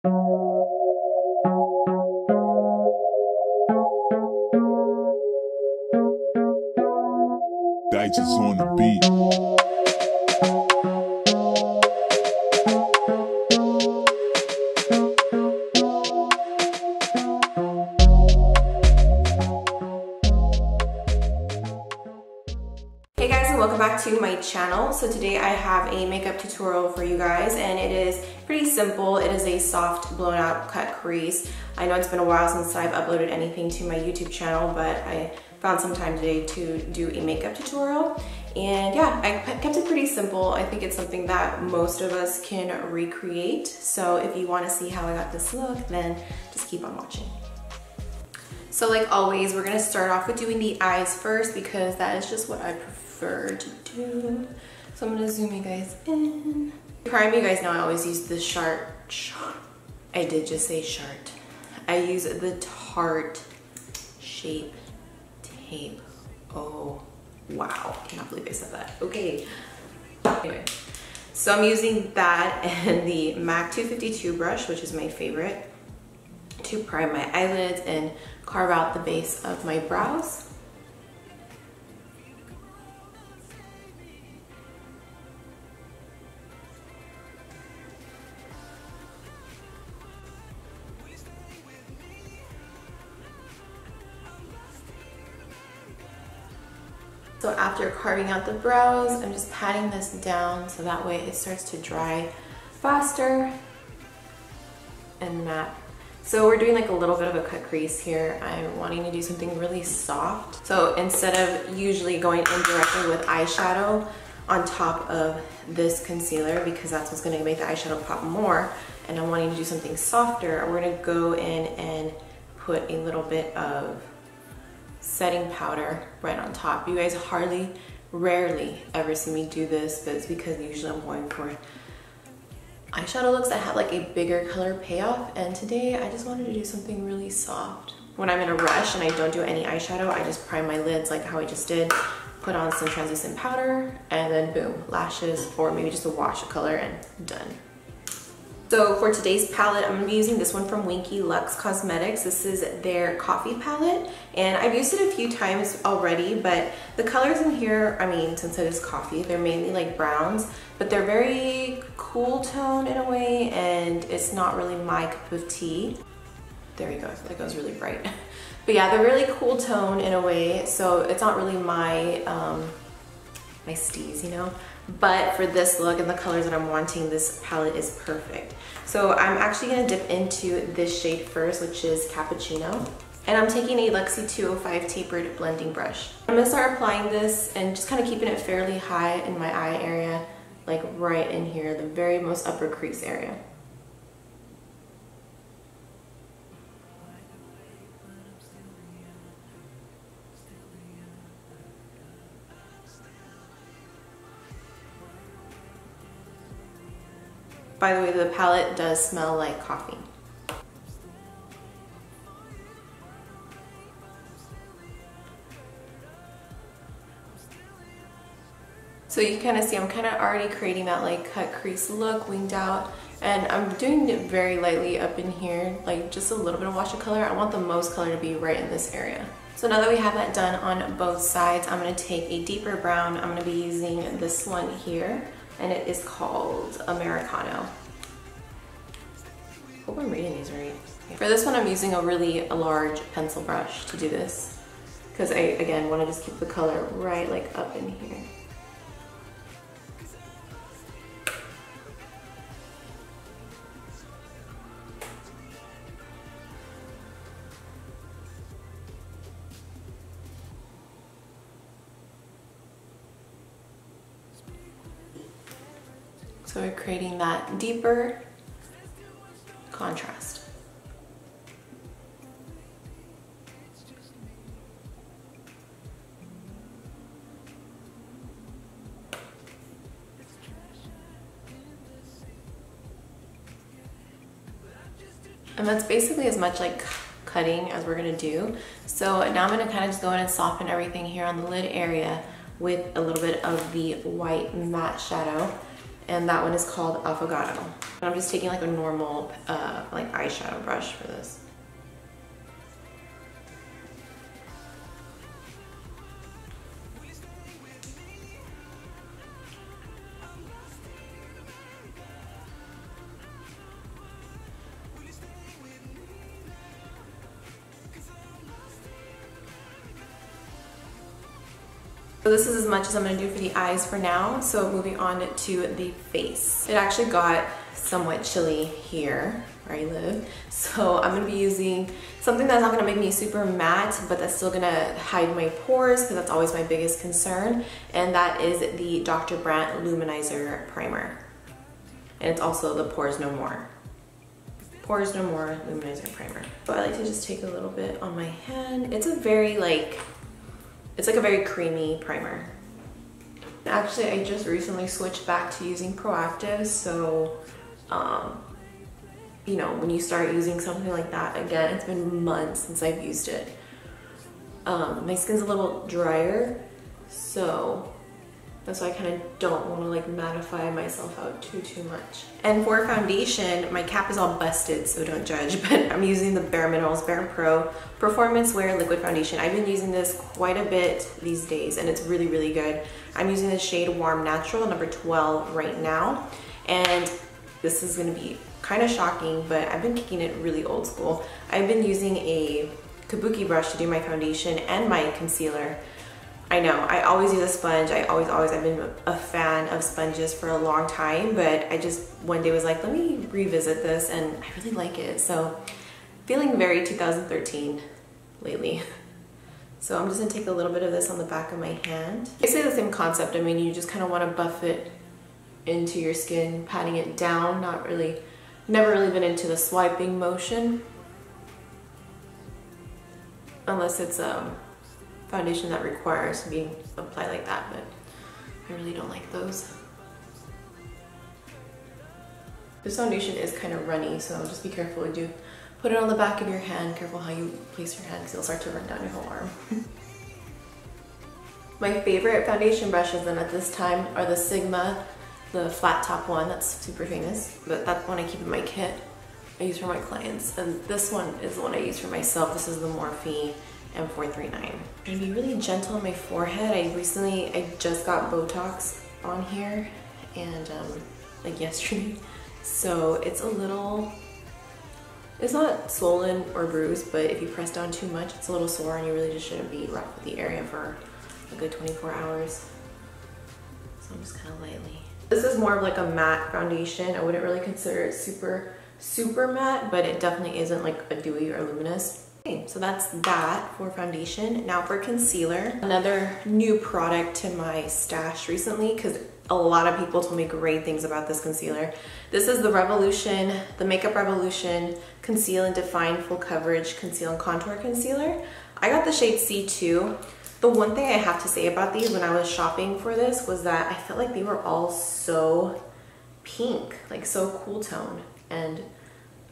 Digits on the beat. Hey guys, and welcome back to my channel. So today I have a makeup tutorial for you guys, and it is pretty simple. It is a soft blown out cut crease. I know it's been a while since I've uploaded anything to my YouTube channel, but I found some time today to do a makeup tutorial. And yeah, I kept it pretty simple. I think it's something that most of us can recreate. So if you want to see how I got this look, then just keep on watching. So like always, we're gonna start off with doing the eyes first because that is just what I prefer to do. So I'm gonna zoom you guys in. Prime, you guys know I always use the I did just say Chart. I use the Tarte Shape Tape. Oh, wow, I cannot believe I said that. Okay, anyway. So I'm using that and the MAC 252 brush, which is my favorite, to prime my eyelids and carve out the base of my brows. So after carving out the brows, I'm just patting this down so that way it starts to dry faster and matte. So we're doing like a little bit of a cut crease here. I'm wanting to do something really soft. So instead of usually going in directly with eyeshadow on top of this concealer, because that's what's gonna make the eyeshadow pop more, and I'm wanting to do something softer, we're gonna go in and put a little bit of setting powder right on top. You guys rarely ever see me do this, but it's because usually I'm going for eyeshadow looks that have like a bigger color payoff, and today I just wanted to do something really soft. When I'm in a rush and I don't do any eyeshadow, I just prime my lids like how I just did, put on some translucent powder, and then boom, lashes, or maybe just a wash of color and done. So for today's palette, I'm gonna be using this one from Winky Lux Cosmetics. This is their coffee palette, and I've used it a few times already, but the colors in here, I mean, since it is coffee, they're mainly like browns, but they're very cool tone in a way, and it's not really my cup of tea. There we go, I feel like I was really bright. But yeah, they're really cool tone in a way, so it's not really my, my steez, you know? But for this look and the colors that I'm wanting, this palette is perfect. So I'm actually gonna dip into this shade first, which is Cappuccino. And I'm taking a Luxie 205 tapered blending brush. I'm gonna start applying this and just kind of keeping it fairly high in my eye area, like right in here, the very most upper crease area. By the way, the palette does smell like coffee. So you can kind of see I'm kind of already creating that like cut crease look, winged out, and I'm doing it very lightly up in here, like just a little bit of wash of color. I want the most color to be right in this area. So now that we have that done on both sides, I'm going to take a deeper brown. I'm going to be using this one here, and it is called Americano. Hope I'm reading these right. For this one, I'm using a really large pencil brush to do this, because I, again, want to just keep the color right like up in here. So we're creating that deeper contrast. And that's basically as much like cutting as we're gonna do. So now I'm gonna kind of just go in and soften everything here on the lid area with a little bit of the white matte shadow. And that one is called Affogato. I'm just taking like a normal like eyeshadow brush for this. So this is as much as I'm going to do for the eyes for now. So moving on to the face. It actually got somewhat chilly here where I live. So I'm going to be using something that's not going to make me super matte, but that's still going to hide my pores because that's always my biggest concern. And that is the Dr. Brandt Luminizer Primer. And it's also the Pores No More. Pores No More Luminizer Primer. So I like to just take a little bit on my hand. It's a very it's like a very creamy primer. Actually, I just recently switched back to using Proactive, so you know, when you start using something like that, again, it's been months since I've used it. My skin's a little drier, so that's why I kind of don't want to like mattify myself out too much. And for foundation, my cap is all busted, so don't judge, but I'm using the Bare Minerals Bare Pro Performance Wear Liquid Foundation. I've been using this quite a bit these days, and it's really, really good. I'm using the shade Warm Natural, number 12 right now. And this is gonna be kind of shocking, but I've been kicking it really old school. I've been using a kabuki brush to do my foundation and my concealer. I know, I always use a sponge. I've been a fan of sponges for a long time, but I just one day was like, let me revisit this, and I really like it. So feeling very 2013 lately. So I'm just gonna take a little bit of this on the back of my hand. Basically the same concept. I mean, you just kind of want to buff it into your skin, patting it down, never really been into the swiping motion. Unless it's foundation that requires being applied like that, but I really don't like those. This foundation is kind of runny, so just be careful when you put it on the back of your hand. Careful how you place your hand because it'll start to run down your whole arm. My favorite foundation brushes then at this time are the Sigma, the flat top one, that's super famous, but that's one I keep in my kit. I use for my clients, and this one is the one I use for myself. This is the Morphe M439. I'm gonna be really gentle on my forehead. I just got Botox on here, and like yesterday, so it's not swollen or bruised, but if you press down too much, it's a little sore, and you really just shouldn't be rough with the area for a good 24 hours. So I'm just kind of lightly. This is more of like a matte foundation. I wouldn't really consider it super matte, but it definitely isn't like a dewy or luminous. Okay, so that's that for foundation. Now for concealer, another new product to my stash recently, because a lot of people told me great things about this concealer. This is the Revolution, the Makeup Revolution Conceal and Define Full Coverage Conceal and Contour Concealer. I got the shade C2. The one thing I have to say about these when I was shopping for this was that I felt like they were all so pink, like so cool tone. And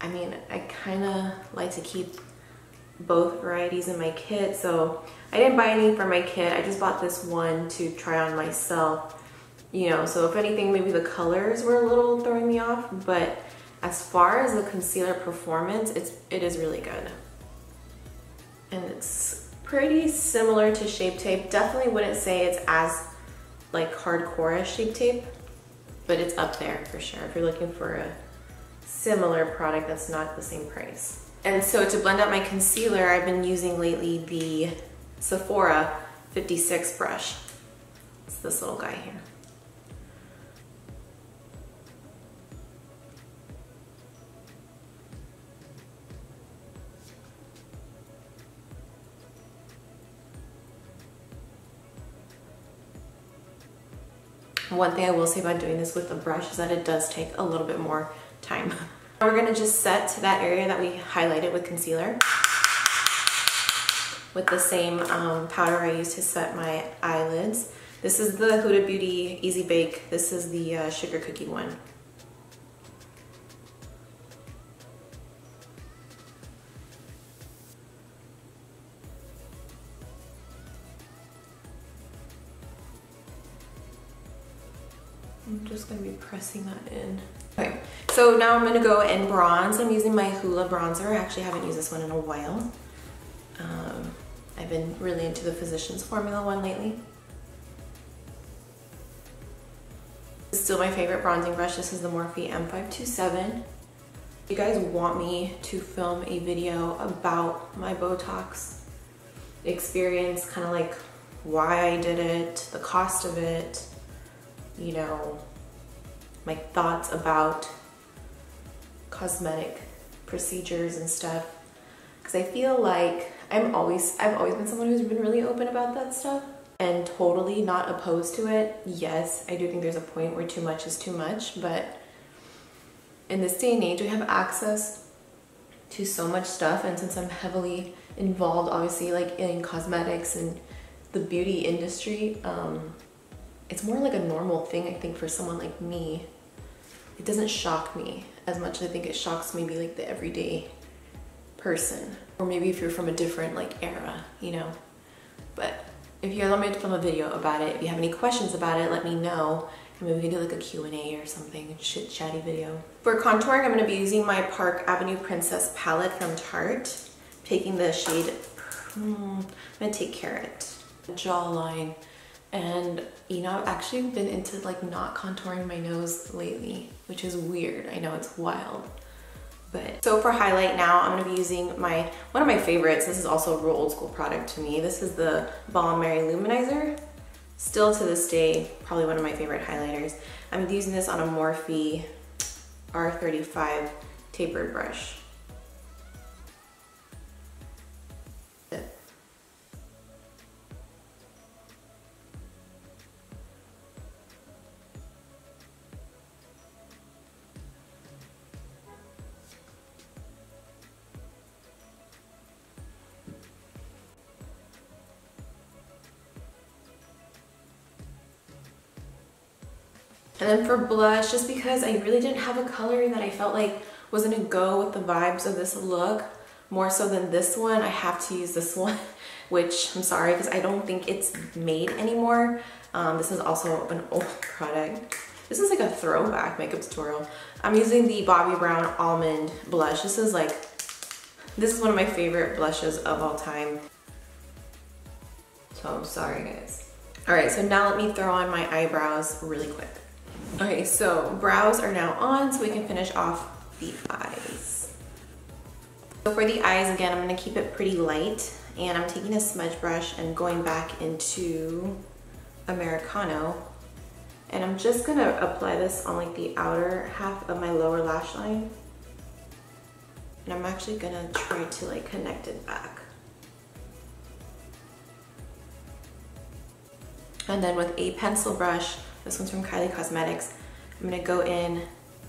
I mean, I kind of like to keep both varieties in my kit, so I didn't buy any for my kit. I just bought this one to try on myself, you know, so if anything, maybe the colors were a little throwing me off, but as far as the concealer performance, it is really good. And it's pretty similar to Shape Tape. Definitely wouldn't say it's as like hardcore as Shape Tape, but it's up there for sure if you're looking for a similar product that's not the same price. And so to blend out my concealer, I've been using lately the Sephora 56 brush. It's this little guy here. One thing I will say about doing this with the brush is that it does take a little bit more time. We're gonna just set that area that we highlighted with concealer with the same powder I used to set my eyelids. This is the Huda Beauty Easy Bake. This is the sugar cookie one. I'm just gonna be pressing that in. Okay, so now I'm gonna go and bronze. I'm using my Hoola bronzer. I actually haven't used this one in a while. I've been really into the Physicians Formula one lately. This is still my favorite bronzing brush. This is the Morphe M527. If you guys want me to film a video about my Botox experience, kind of like why I did it, the cost of it, you know, my thoughts about cosmetic procedures and stuff, because I feel like I've always been someone who's been really open about that stuff and totally not opposed to it. Yes, I do think there's a point where too much is too much, but in this day and age we have access to so much stuff, and since I'm heavily involved obviously like in cosmetics and the beauty industry, it's more like a normal thing I think for someone like me. It doesn't shock me as much as I think it shocks maybe like the everyday person, or maybe if you're from a different like era, you know. But if you guys want me to film a video about it, if you have any questions about it, let me know, and maybe we can do like a Q&A or something, a chit chatty video. For contouring, I'm going to be using my Park Avenue Princess palette from Tarte, taking the shade, I'm going to take Carrot, jawline. And you know, I've actually been into like not contouring my nose lately, which is weird. I know it's wild. But so for highlight now, I'm gonna be using one of my favorites. This is also a real old school product to me. This is the Balm Mary Luminizer. Still to this day, probably one of my favorite highlighters. I'm using this on a Morphe R35 tapered brush. And then for blush, just because I really didn't have a color that I felt like was gonna go with the vibes of this look, more so than this one, I have to use this one, which I'm sorry, because I don't think it's made anymore. This is also an old product. This is like a throwback makeup tutorial. I'm using the Bobbi Brown Almond Blush. This is one of my favorite blushes of all time. So I'm sorry, guys. All right, so now let me throw on my eyebrows really quick. Okay, so brows are now on, so we can finish off the eyes. So for the eyes, again, I'm gonna keep it pretty light, and I'm taking a smudge brush and going back into Americano, and I'm just gonna apply this on like the outer half of my lower lash line, and I'm actually gonna try to like connect it back. And then with a pencil brush, this one's from Kylie Cosmetics, I'm gonna go in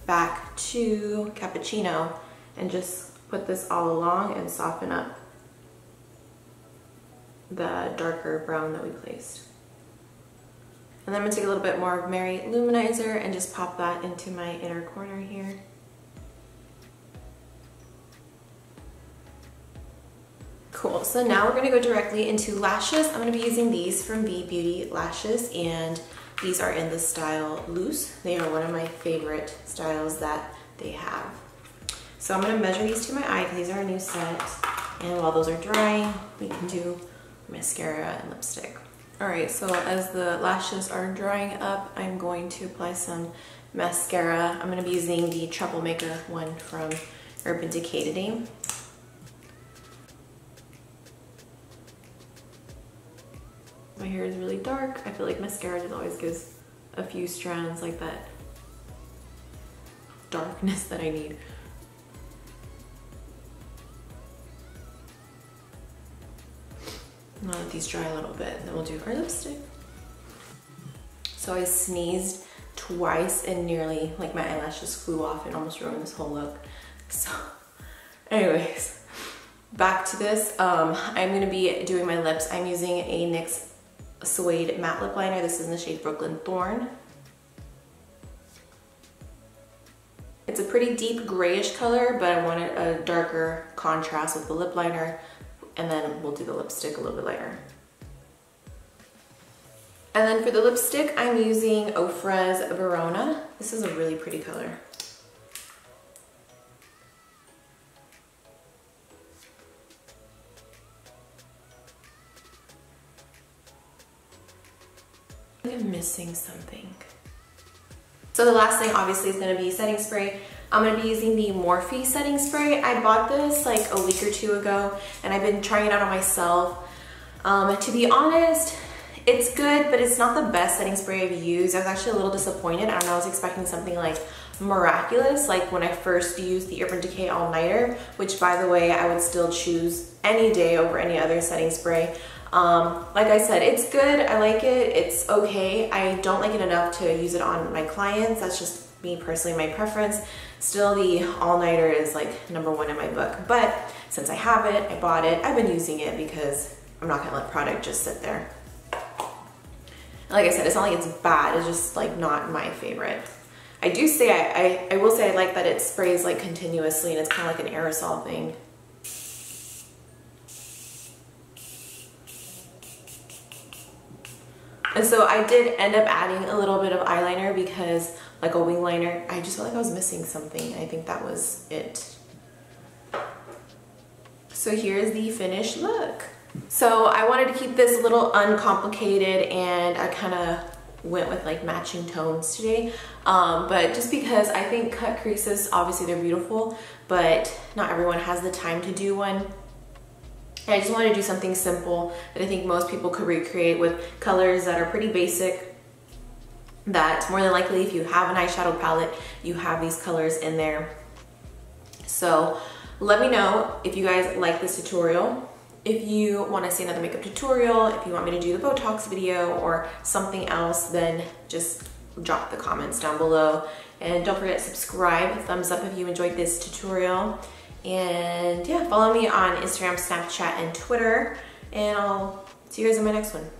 back to Cappuccino and just put this all along and soften up the darker brown that we placed. And then I'm gonna take a little bit more of Mary Luminizer and just pop that into my inner corner here. Cool, so now we're gonna go directly into lashes. I'm gonna be using these from Bee Beauty Lashes, and these are in the style Loose. They are one of my favorite styles that they have. So I'm gonna measure these to my eye because these are a new set. And while those are drying, we can do mascara and lipstick. All right, so as the lashes are drying up, I'm going to apply some mascara. I'm gonna be using the Troublemaker one from Urban Decay today. My hair is really dark. I feel like mascara just always gives a few strands like that darkness that I need. I'm gonna let these dry a little bit, and then we'll do our lipstick. So I sneezed twice and nearly, like my eyelashes flew off and almost ruined this whole look. So anyways, back to this. I'm gonna be doing my lips. I'm using a NYX Suede Matte Lip Liner. This is in the shade Brooklyn Thorn. It's a pretty deep grayish color, but I wanted a darker contrast with the lip liner, and then we'll do the lipstick a little bit lighter. And then for the lipstick, I'm using Ofra's Verona. This is a really pretty color. like I'm missing something. So the last thing obviously is gonna be setting spray. I'm gonna be using the Morphe setting spray. I bought this like a week or two ago and I've been trying it out on myself. To be honest, it's good, but it's not the best setting spray I've used. I was actually a little disappointed. I don't know, I was expecting something like miraculous, like when I first used the Urban Decay All Nighter, which by the way, I would still choose any day over any other setting spray. Like I said, it's good, I like it, it's okay. I don't like it enough to use it on my clients. That's just me personally, my preference. Still, the All Nighter is like #1 in my book. But since I have it, I bought it, I've been using it because I'm not gonna let product just sit there. Like I said, it's not like it's bad, it's just like not my favorite. I do say, I will say I like that it sprays like continuously and it's kind of like an aerosol thing. And so I did end up adding a little bit of eyeliner because like a wing liner, I just felt like I was missing something. I think that was it. So here's the finished look. So I wanted to keep this a little uncomplicated and I kind of went with like matching tones today. But just because I think cut creases, obviously they're beautiful, but not everyone has the time to do one. And I just wanted to do something simple that I think most people could recreate with colors that are pretty basic, that more than likely if you have an eyeshadow palette, you have these colors in there. So let me know if you guys like this tutorial. If you want to see another makeup tutorial, if you want me to do the Botox video or something else, then just drop the comments down below. And don't forget to subscribe, thumbs up if you enjoyed this tutorial. And yeah, follow me on Instagram, Snapchat, and Twitter. And I'll see you guys in my next one.